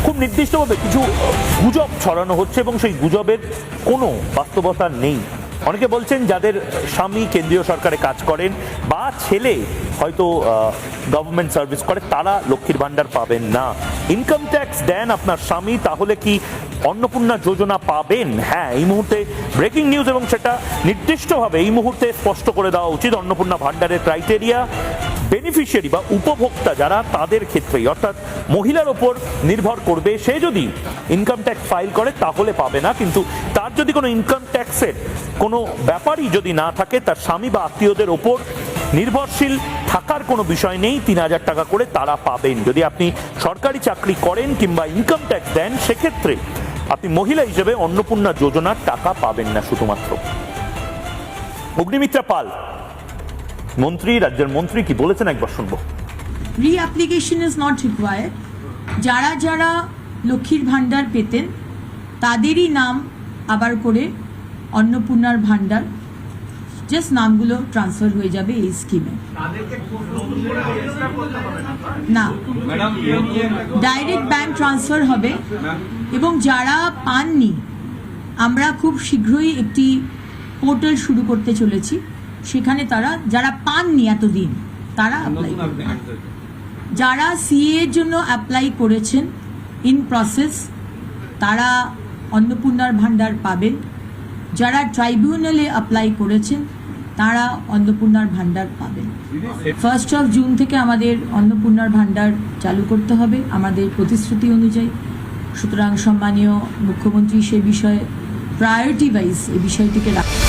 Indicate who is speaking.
Speaker 1: খুব নির্দিষ্টভাবে কিছু গুজব ছড়ানো হচ্ছে এবং সেই গুজবের কোনো বাস্তবতা নেই। অনেকে বলছেন যাদের স্বামী কেন্দ্রীয় সরকারে কাজ করেন বা ছেলে হয়তো গভর্নমেন্ট সার্ভিস করে তারা লক্ষ্মীর ভান্ডার পাবেন না। ইনকাম ট্যাক্স দেন আপনার স্বামী, তাহলে কি অন্নপূর্ণা যোজনা পাবেন? হ্যাঁ, এই মুহূর্তে ব্রেকিং নিউজ এবং সেটা নির্দিষ্টভাবে এই মুহূর্তে স্পষ্ট করে দেওয়া উচিত। অন্নপূর্ণা ভান্ডারের ক্রাইটেরিয়া বেনিফিশিয়ারি বা উপভোক্তা যারা তাদের ক্ষেত্রেই, অর্থাৎ মহিলার ওপর নির্ভর করবে। সে যদি ইনকাম ট্যাক্স ফাইল করে তাহলে পাবে না, কিন্তু তার যদি কোনো ইনকাম ট্যাক্সের কোনো ব্যাপারই যদি না থাকে, তার স্বামী বা আত্মীয়দের ওপর নির্ভরশীল থাকার কোনো বিষয় নেই, ৩,০০০ টাকা করে তারা পাবেন। যদি আপনি সরকারি চাকরি করেন কিংবা ইনকাম ট্যাক্স দেন, সেক্ষেত্রে আপনি মহিলা হিসেবে অন্নপূর্ণা যোজনার টাকা পাবেন না শুধুমাত্র। অগ্নিমিত্রা পাল মন্ত্রী, রাজ্যের মন্ত্রী কি বলেছেন একবার শুনবো।
Speaker 2: রিঅ্যাপ্লিকেশন ইজ নট রিকোয়ার্ড। যারা যারা লক্ষ্মীর ভান্ডার পেতেন তাদেরই নাম আবার করে অন্নপূর্ণার ভান্ডার, জাস্ট নামগুলো ট্রান্সফার হয়ে যাবে এই স্কিমে। না, ডাইরেক্ট ব্যাংক ট্রান্সফার হবে। এবং যারা পাননি, আমরা খুব শীঘ্রই একটি পোর্টাল শুরু করতে চলেছি, সেখানে তারা যারা পাননি এতদিন তারা অ্যাপ্লাই করবে। যারা সিএ এর জন্য অ্যাপ্লাই করেছেন ইন প্রসেস তারা অন্নপূর্ণার ভান্ডার পাবেন। যারা ট্রাইব্যুনালে অ্যাপ্লাই করেছেন তারা অন্নপূর্ণার ভান্ডার পাবেন। 1 জুন থেকে আমাদের অন্নপূর্ণার ভান্ডার চালু করতে হবে আমাদের প্রতিশ্রুতি অনুযায়ী। সুতরাং সম্মানীয় মুখ্যমন্ত্রী সে বিষয়ে প্রায়োরিটি ওয়াইজ এই বিষয়টিকে রাখেন।